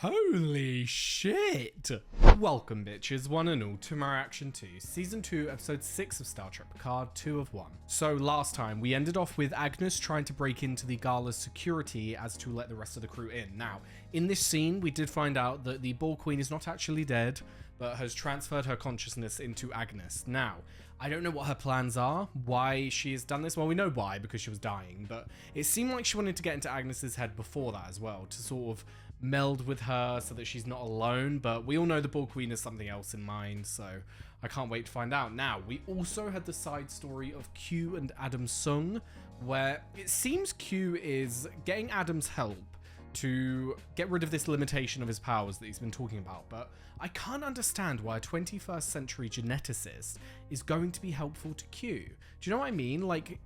Holy shit! Welcome bitches, one and all, to my reaction to Season 2, Episode 6 of Star Trek Picard, 2 of 1. So last time, we ended off with Agnes trying to break into the Gala's security as to let the rest of the crew in. Now, in this scene, we did find out that the Ball Queen is not actually dead, but has transferred her consciousness into Agnes. Now, I don't know what her plans are, why she has done this. Well, we know why, because she was dying, but it seemed like she wanted to get into Agnes's head before that as well, to sort of meld with her so that she's not alone, but we all know the Ball Queen has something else in mind, so I can't wait to find out. Now, we also had the side story of Q and Adam Soong, where it seems Q is getting Adam's help to get rid of this limitation of his powers that he's been talking about, but I can't understand why a 21st century geneticist is going to be helpful to Q. Do you know what I mean? Like,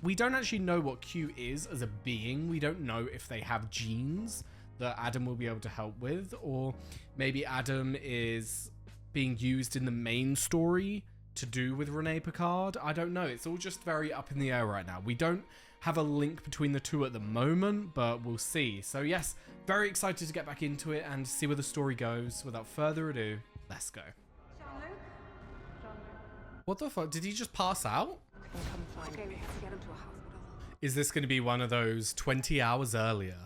we don't actually know what Q is as a being. We don't know if they have genes that Adam will be able to help with, or maybe Adam is being used in the main story to do with Rene Picard. I don't know. It's all just very up in the air right now. We don't have a link between the two at the moment, but we'll see. So yes, very excited to get back into it and see where the story goes. Without further ado, let's go. What the fuck? Did he just pass out? Okay, we have to get him to a hospital. Is this going to be one of those 20 hours earlier?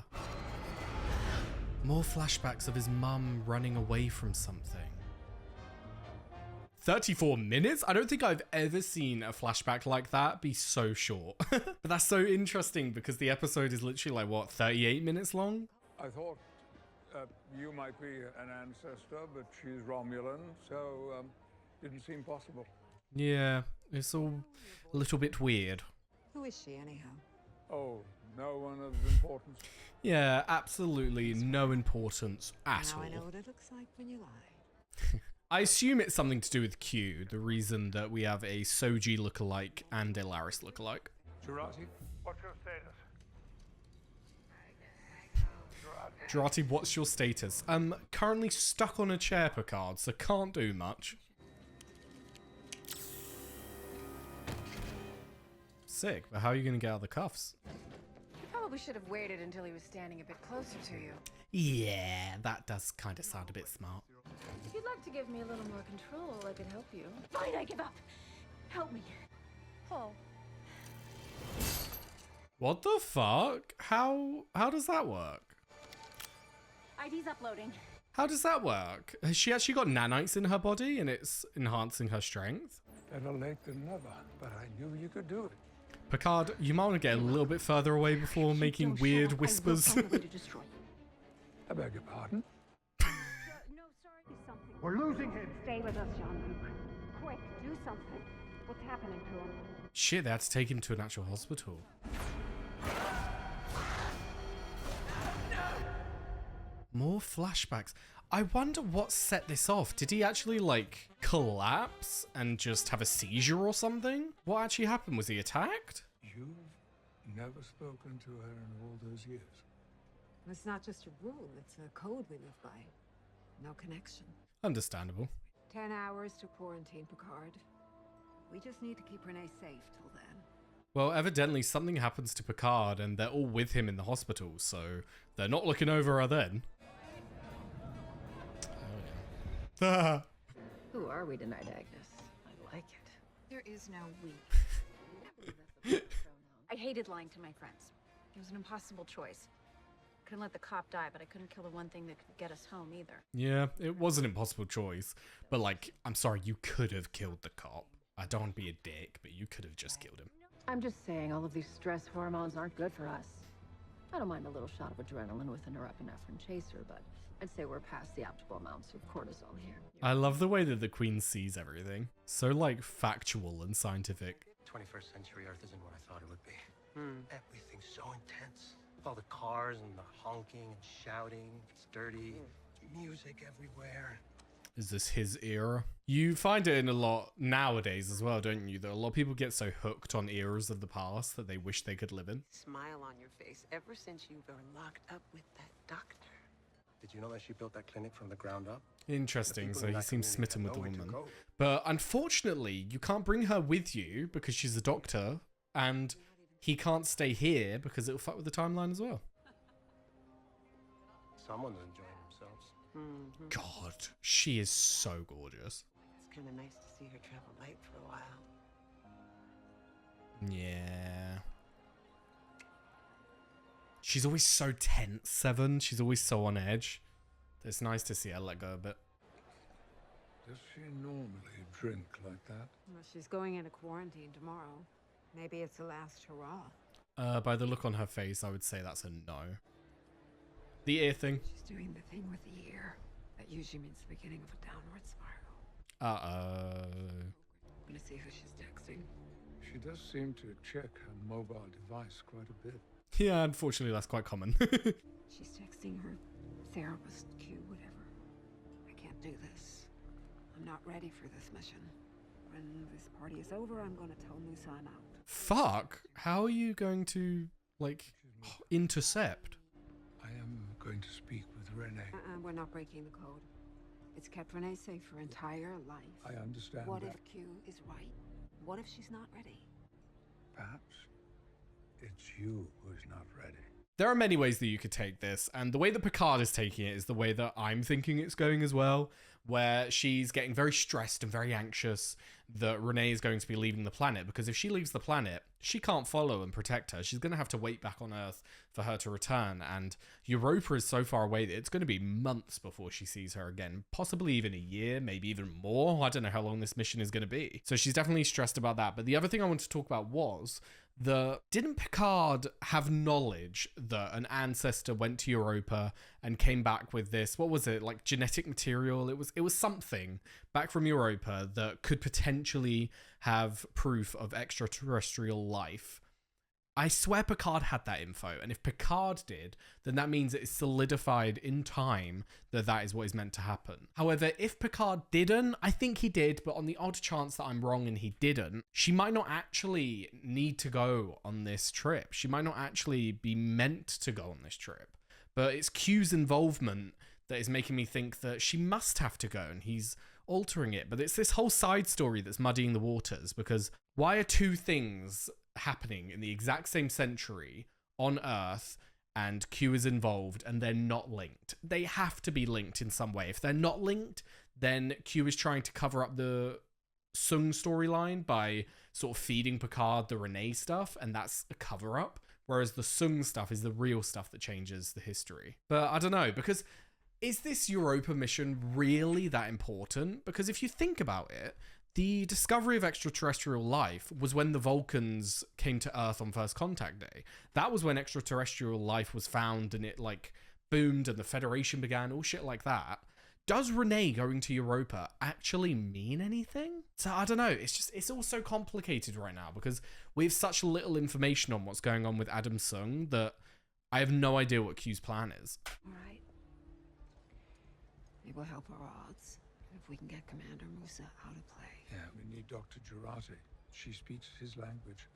More flashbacks of his mum running away from something. 34 minutes? I don't think I've ever seen a flashback like that be so short. But that's so interesting because the episode is literally like, what, 38 minutes long? I thought you might be an ancestor, but she's Romulan, so didn't seem possible. Yeah, it's all a little bit weird. Who is she, anyhow? Oh, no one of importance. Yeah, absolutely no importance at all. Now I know what it looks like when you lie. I assume it's something to do with Q, the reason that we have a Soji lookalike and a Laris lookalike. Jurati, what's your status? Jurati, what's your status? Currently stuck on a chair, Picard, so can't do much. Sick, but how are you going to get out of the cuffs? You probably should have waited until he was standing a bit closer to you. Yeah, that does kind of sound a bit smart. If you'd like to give me a little more control, I could help you. Fine, I give up. Help me. Paul. What the fuck? How does that work? ID's uploading. How does that work? Has she actually got nanites in her body and it's enhancing her strength? Better late than never, but I knew you could do it. Picard, you might want to get a little bit further away before making weird whispers. I beg your pardon? No, sorry. Do something. We're losing him. Stay with us, Jean-Luc. Quick, do something. What's happening to him? Shit, they had to take him to an actual hospital. More flashbacks. I wonder what set this off. Did he actually, like, collapse and just have a seizure or something? What actually happened? Was he attacked? You've never spoken to her in all those years. It's not just a rule, it's a code we live by. No connection. Understandable. 10 hours to quarantine Picard. We just need to keep Renee safe till then. Well, evidently something happens to Picard and they're all with him in the hospital, so they're not looking over her then. Oh, Who are we tonight, Agnes? I like it. There is no we. I hated lying to my friends. It was an impossible choice. Couldn't let the cop die, but I couldn't kill the one thing that could get us home either. yeah, it was an impossible choice. But, like, I'm sorry, you could have killed the cop. I don't want to be a dick, but you could have just killed him. I'm just saying all of these stress hormones aren't good for us. I don't mind a little shot of adrenaline with a norepinephrine chaser, but I'd say we're past the optimal amounts of cortisol here. I love the way that the Queen sees everything. So, like, factual and scientific. 21st century Earth isn't what I thought it would be. Everything's so intense. All the cars and the honking and shouting. It's dirty. Music everywhere. Is this his era? You find it in a lot nowadays as well, don't you? That a lot of people get so hooked on eras of the past that they wish they could live in. Smile on your face ever since you were locked up with that doctor. Did you know that she built that clinic from the ground up? Interesting, so in he that seems community smitten had with the nowhere to woman. go. But unfortunately, you can't bring her with you because she's a doctor, and he can't stay here because it'll fuck with the timeline as well. Someone's enjoying himself. themselves. God, she is so gorgeous. It's kind of nice to see her travel light for a while. Yeah. She's always so tense, Seven. She's always so on edge. It's nice to see her let go a bit. Does she normally drink like that? Well, she's going into quarantine tomorrow. Maybe it's the last hurrah. By the look on her face, I would say that's a no. The ear thing. She's doing the thing with the ear. That usually means the beginning of a downward spiral. Uh-oh. I'm gonna see who she's texting. She does seem to check her mobile device quite a bit. Yeah, unfortunately, that's quite common. She's texting her therapist, Q, whatever. I can't do this. I'm not ready for this mission. When this party is over, I'm gonna tell Musa I'm out. Fuck. How are you going to, like, intercept? I am going to speak with Renee. We're not breaking the code. It's kept Renee safe her entire life. I understand What that. if Q is right? What if she's not ready? Perhaps it's you who's not ready. There are many ways that you could take this, and the way that Picard is taking it is the way that I'm thinking it's going as well, where she's getting very stressed and very anxious that Renee is going to be leaving the planet, because if she leaves the planet, she can't follow and protect her. She's going to have to wait back on Earth for her to return, and Europa is so far away that it's going to be months before she sees her again, possibly even a year, maybe even more. I don't know how long this mission is going to be. So she's definitely stressed about that. But the other thing I wanted to talk about was didn't Picard have knowledge that an ancestor went to Europa and came back with this, what was it, like genetic material? It was something back from Europa that could potentially have proof of extraterrestrial life. I swear Picard had that info, and if Picard did, then that means it is solidified in time that that is what is meant to happen. However, if Picard didn't, I think he did, but on the odd chance that I'm wrong and he didn't, she might not actually need to go on this trip. She might not actually be meant to go on this trip. But it's Q's involvement that is making me think that she must have to go, and he's altering it. But it's this whole side story that's muddying the waters, because why are two things happening in the exact same century on Earth and Q is involved and they're not linked? They have to be linked in some way. If they're not linked, then Q is trying to cover up the Soong storyline by sort of feeding Picard the Renee stuff, and that's a cover up, whereas the Soong stuff is the real stuff that changes the history. But I don't know, because is this Europa mission really that important? Because if you think about it, the discovery of extraterrestrial life was when the Vulcans came to Earth on First Contact Day. That was when extraterrestrial life was found and it like boomed and the Federation began, all shit like that. Does Renee going to Europa actually mean anything? So I don't know. It's all so complicated right now because we have such little information on what's going on with Adam Soong that I have no idea what Q's plan is. All right. It will help our odds if we can get Commander Musa out of play. Yeah, we need Dr. Jurati. She speaks his language.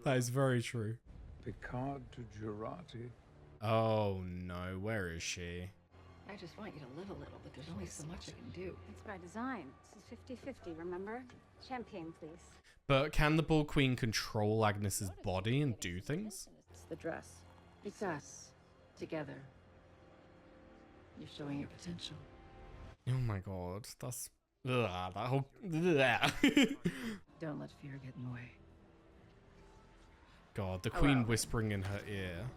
That is very true. Picard to Jurati. Oh no, where is she? I just want you to live a little, but there's only so much I can do. It's by design. This is 50-50, remember? Champagne, please. But can the Bull Queen control Agnes's body and do things? It's the dress. It's us. Together. You're showing your potential. Oh my god, that's... Ugh, that whole... Ugh. Don't let fear get in the way. God, the Queen whispering in her ear.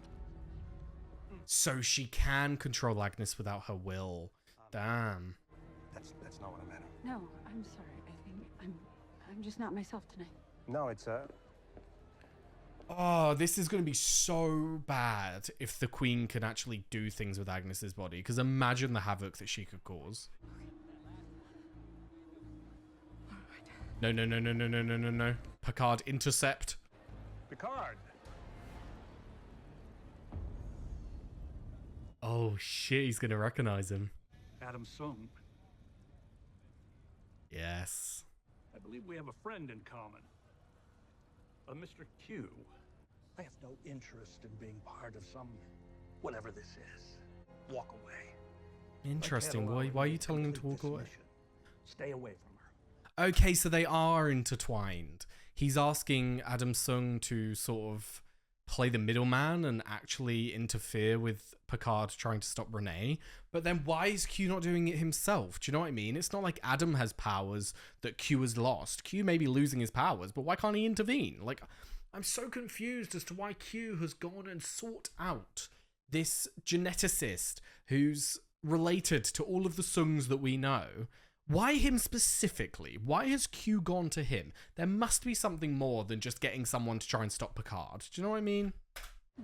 So she can control Agnes without her will. Damn. That's not what I meant. No, I'm sorry. I think I'm just not myself tonight. No, it's Oh, this is going to be so bad if the Queen can actually do things with Agnes's body. Because imagine the havoc that she could cause. No, no, no, no, no, no, no, no, no. Picard, intercept. Picard! Oh shit, he's going to recognize him. Adam Soong. Yes. I believe we have a friend in common. A Mr. Q. I have no interest in being part of some whatever this is. Walk away. Interesting. Why are you telling him to walk away? Stay away from her. Okay, so they are intertwined. He's asking Adam Soong to sort of play the middleman and actually interfere with Picard trying to stop Renee. But then why is Q not doing it himself? Do you know what I mean? It's not like Adam has powers that Q has lost. Q may be losing his powers, but why can't he intervene? Like, I'm so confused as to why Q has gone and sought out this geneticist who's related to all of the Soongs that we know. Why him specifically? Why has Q gone to him? There must be something more than just getting someone to try and stop Picard. Do you know what I mean?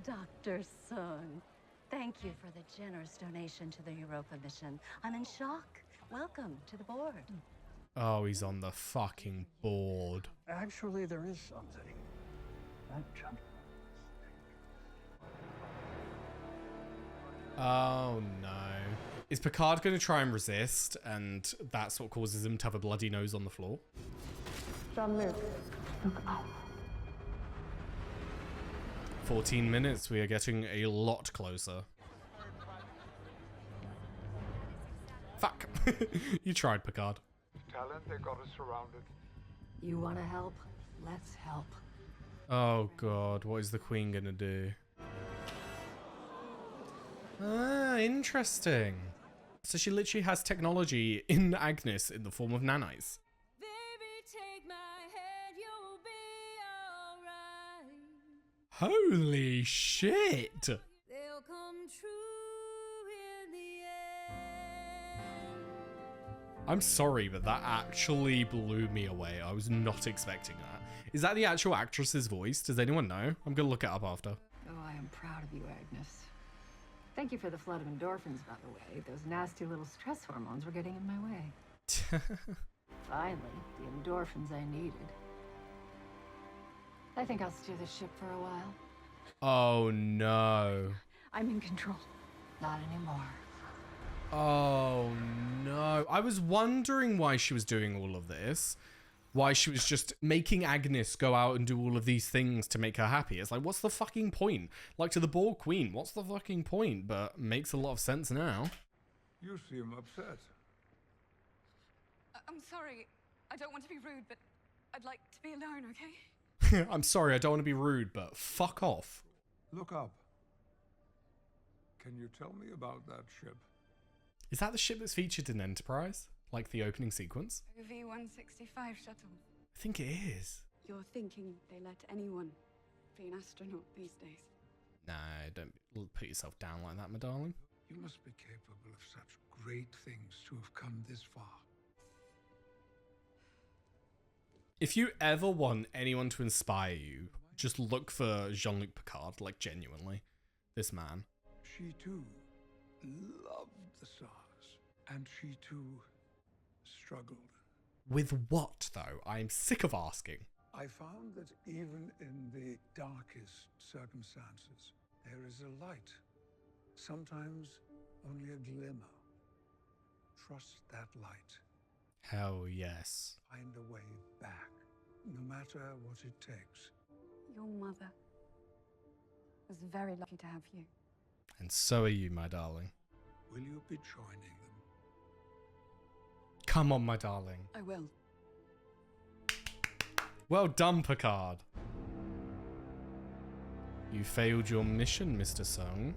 Dr. Soong, thank you for the generous donation to the Europa mission. I'm in shock. Welcome to the board. Oh, he's on the fucking board. Actually, there is something. That gentleman. Oh no. Is Picard going to try and resist, and that's what causes him to have a bloody nose on the floor? 14 minutes, we are getting a lot closer. Fuck. You tried, Picard. Talent, they got us surrounded. You want to help? Let's help. Oh god, what is the Queen gonna do? Ah, interesting. So she literally has technology in Agnes in the form of nanites. Baby, take my hand, you'll be alright. Holy shit! They'll come true in the end. I'm sorry, but that actually blew me away. I was not expecting that. Is that the actual actress's voice? Does anyone know? I'm gonna look it up after. Oh, I am proud of you, Agnes. Thank you for the flood of endorphins, by the way. Those nasty little stress hormones were getting in my way. Finally, the endorphins I needed. I think I'll steer the ship for a while. Oh no. I'm in control. Not anymore. Oh no. I was wondering why she was doing all of this. Why she was just making Agnes go out and do all of these things to make her happy. It's like, what's the fucking point? Like, to the Borg Queen, what's the fucking point? But makes a lot of sense now. You seem upset. I'm sorry. I don't want to be rude, but I'd like to be alone, okay? I'm sorry, I don't want to be rude, but fuck off. Look up. Can you tell me about that ship? Is that the ship that's featured in Enterprise? Like the opening sequence? V-165 shuttle. I think it is. You're thinking they let anyone be an astronaut these days? No, don't put yourself down like that, my darling. You must be capable of such great things to have come this far. If you ever want anyone to inspire you, just look for Jean-Luc Picard, like genuinely. This man. She too loved the stars, and she too struggled. With what, though? I'm sick of asking. I found that even in the darkest circumstances, there is a light. Sometimes only a glimmer. Trust that light. Hell yes. Find a way back, no matter what it takes. Your mother was very lucky to have you. And so are you, my darling. Will you be joining them? Come on, my darling. I will. Well done, Picard. You failed your mission, Mr. Soong.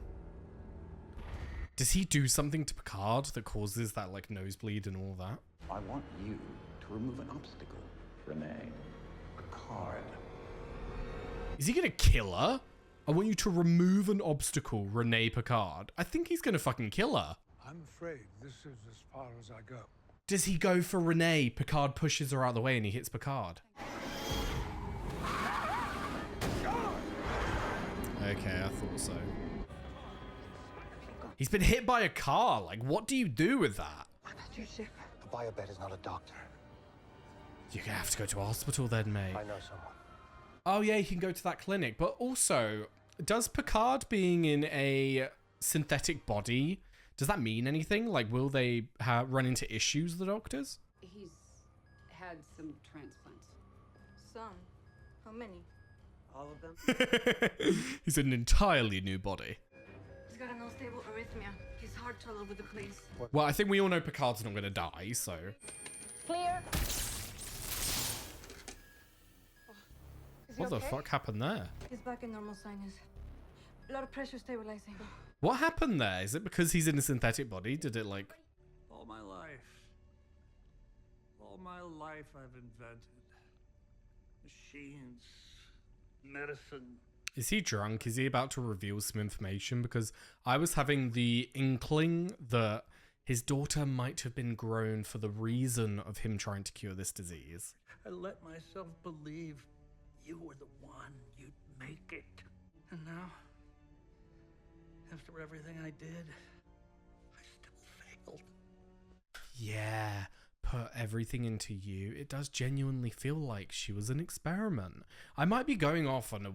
Does he do something to Picard that causes that, like, nosebleed and all that? I want you to remove an obstacle, Renee. Picard. Is he gonna kill her? I want you to remove an obstacle, Renee Picard. I think he's gonna fucking kill her. I'm afraid this is as far as I go. Does he go for Renee? Picard pushes her out of the way and he hits Picard. Okay, I thought so. He's been hit by a car. Like, what do you do with that? A biobed is not a doctor. You're gonna have to go to a hospital then, mate. I know someone. Oh yeah, you can go to that clinic. But also, does Picard being in a synthetic body, does that mean anything? Like, will they run into issues, the doctors? He's had some transplants. Some. How many? All of them? He's an entirely new body. He's got an unstable arrhythmia. His heart's all over the place. Well, I think we all know Picard's not going to die, so... Clear. Is What the fuck happened there? He's back in normal sinus. A lot of pressure stabilizing. What happened there? Is it because he's in a synthetic body? Did it like... All my life I've invented machines, medicine. Is he drunk? Is he about to reveal some information? Because I was having the inkling that his daughter might have been grown for the reason of him trying to cure this disease. I let myself believe you were the one, you'd make it. And now, after everything I did, I still failed. Yeah, put everything into you. It does genuinely feel like she was an experiment. I might be going off on a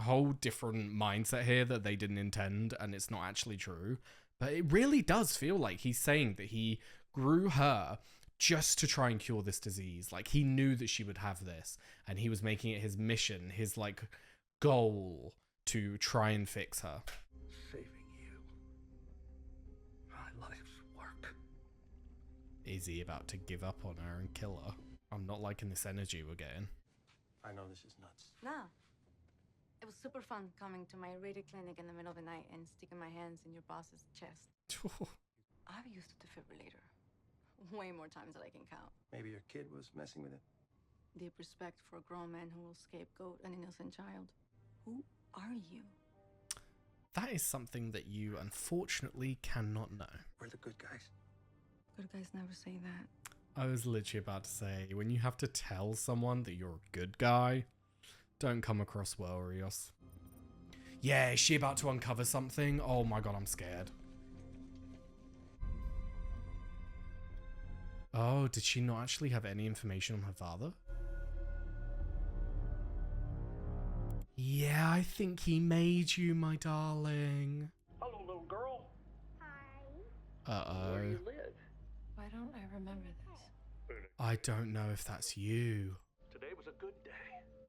whole different mindset here that they didn't intend and it's not actually true, but it really does feel like he's saying that he grew her just to try and cure this disease. Like, he knew that she would have this and he was making it his mission, his like goal to try and fix her. Saving you. My life's work. Is he about to give up on her and kill her? I'm not liking this energy we're getting. I know this is nuts. No. It was super fun coming to my radio clinic in the middle of the night and sticking my hands in your boss's chest. I've used a defibrillator way more times than I can count. Maybe your kid was messing with it. Deep respect for a grown man who will scapegoat an innocent child. Who are you? That is something that you unfortunately cannot know. We're the good guys. Good guys never say that. I was literally about to say, when you have to tell someone that you're a good guy, don't come across well, Rios. Yeah, is she about to uncover something? Oh my god, I'm scared. Oh, did she not actually have any information on her father? Yeah, I think he made you, my darling. Hello, little girl. Uh-oh. Where do you live? Why don't I remember this? I don't know if that's you. Today was a good day.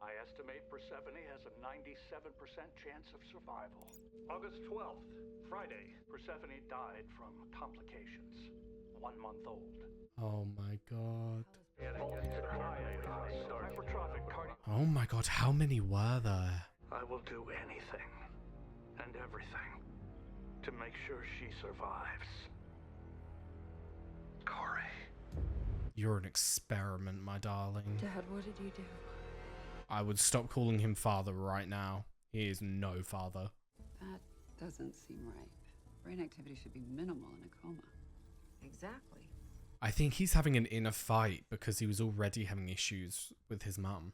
I estimate Persephone has a 97% chance of survival. August 12th, Friday, Persephone died from complications. 1 month old. Oh my god. Hypertrophic cardio. Oh my god, how many were there? I will do anything and everything to make sure she survives. Corey. You're an experiment, my darling. Dad, what did you do? I would stop calling him father right now. He is no father. That doesn't seem right. Brain activity should be minimal in a coma. Exactly. I think he's having an inner fight because he was already having issues with his mum.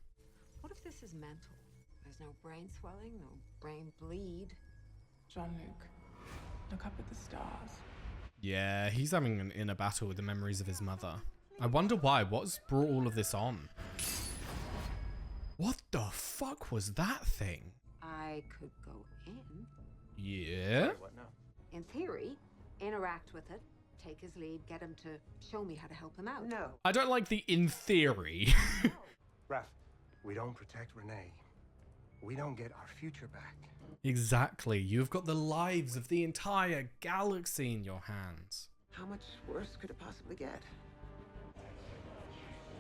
What if this is mental? There's no brain swelling, no brain bleed. Jean-Luc, look up at the stars. Yeah, he's having an inner battle with the memories of his mother. I wonder why. What's brought all of this on? What the fuck was that thing? I could go in. Yeah? Sorry, what now? In theory, interact with it, take his lead, get him to show me how to help him out. No. I don't like the in theory. Raph, we don't protect Renee. We don't get our future back. Exactly. You've got the lives of the entire galaxy in your hands. How much worse could it possibly get?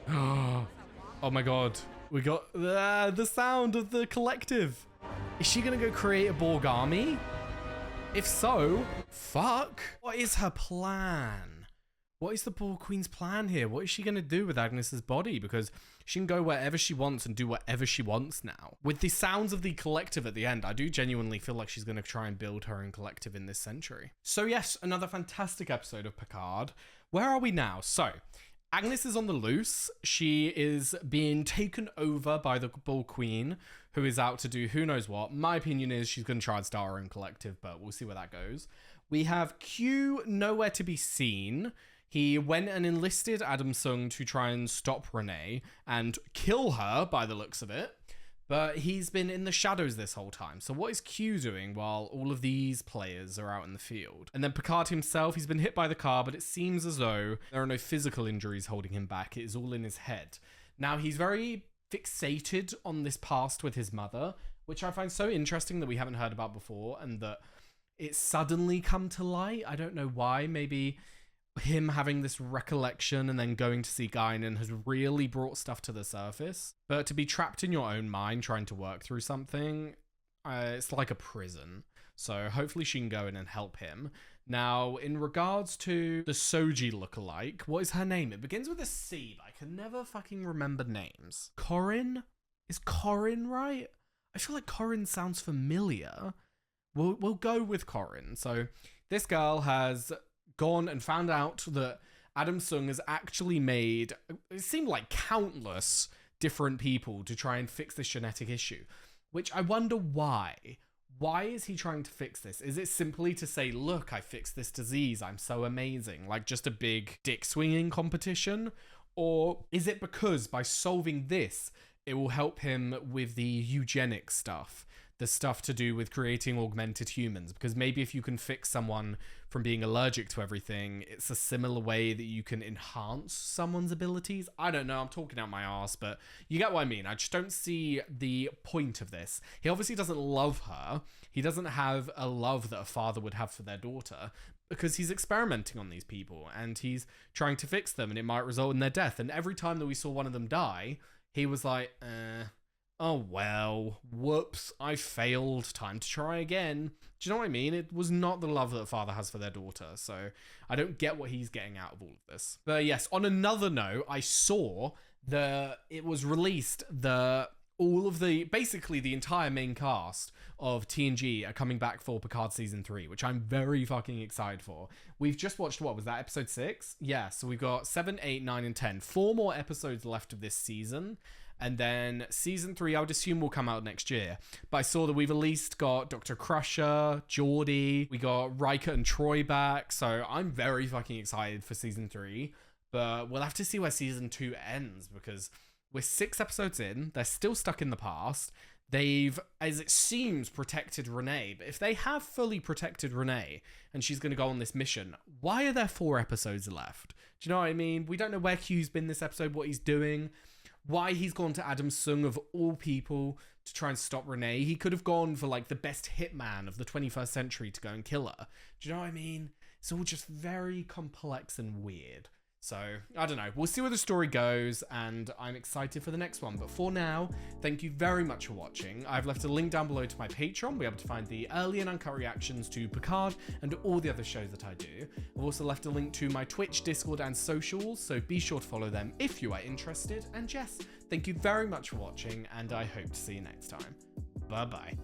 Oh my god. We got the sound of the collective. Is she gonna go create a Borg army? If so, fuck. What is her plan? What is the Borg Queen's plan here? What is she gonna do with Agnes's body? Because she can go wherever she wants and do whatever she wants now. With the sounds of the collective at the end, I do genuinely feel like she's gonna try and build her own collective in this century. So yes, another fantastic episode of Picard. Where are we now? So, Agnes is on the loose. She is being taken over by the Borg Queen, who is out to do who knows what. My opinion is she's going to try and start her own collective, but we'll see where that goes. We have Q nowhere to be seen. He went and enlisted Adam Soong to try and stop Renee and kill her by the looks of it. But he's been in the shadows this whole time. So what is Q doing while all of these players are out in the field? And then Picard himself, he's been hit by the car, but it seems as though there are no physical injuries holding him back. It is all in his head. Now, he's very fixated on this past with his mother, which I find so interesting that we haven't heard about before, and that it's suddenly come to light. I don't know why. Maybe him having this recollection and then going to see Guinan has really brought stuff to the surface. But to be trapped in your own mind trying to work through something, it's like a prison. So hopefully she can go in and help him. Now, in regards to the Soji lookalike, what is her name? It begins with a C, but I can never fucking remember names. Corin? Is Corin right? I feel like Corin sounds familiar. We'll go with Corin. So this girl has gone and found out that Adam Soong has actually made, it seemed like countless different people to try and fix this genetic issue, which I wonder why. Why is he trying to fix this? Is it simply to say, look, I fixed this disease, I'm so amazing, like just a big dick swinging competition? Or is it because by solving this, it will help him with the eugenic stuff, the stuff to do with creating augmented humans? Because maybe if you can fix someone from being allergic to everything, it's a similar way that you can enhance someone's abilities. I don't know, I'm talking out my ass, but you get what I mean. I just don't see the point of this. He obviously doesn't love her. He doesn't have a love that a father would have for their daughter, because he's experimenting on these people and he's trying to fix them, and it might result in their death. And every time that we saw one of them die, he was like, oh well, whoops, I failed, time to try again. Do you know what I mean? It was not the love that a father has for their daughter, so I don't get what he's getting out of all of this. But yes, on another note, I saw that it was released basically the entire main cast of TNG are coming back for Picard Season 3, which I'm very fucking excited for. We've just watched, what was that, episode 6? Yeah, so we've got 7, 8, 9, and 10. 4 more episodes left of this season. And then season 3, I would assume, will come out next year. But I saw that we've at least got Dr. Crusher, Geordi, we got Riker and Troy back. So I'm very fucking excited for season 3. But we'll have to see where season 2 ends, because we're 6 episodes in. They're still stuck in the past. They've, as it seems, protected Renee. But if they have fully protected Renee and she's going to go on this mission, why are there 4 episodes left? Do you know what I mean? We don't know where Q's been this episode, what he's doing. Why he's gone to Adam Soong of all people to try and stop Renee. He could have gone for like the best hitman of the 21st century to go and kill her. Do you know what I mean? It's all just very complex and weird. So, I don't know. We'll see where the story goes, and I'm excited for the next one. But for now, thank you very much for watching. I've left a link down below to my Patreon. We'll be able to find the early and uncut reactions to Picard and all the other shows that I do. I've also left a link to my Twitch, Discord, and socials, so be sure to follow them if you are interested. And yes, thank you very much for watching, and I hope to see you next time. Bye-bye.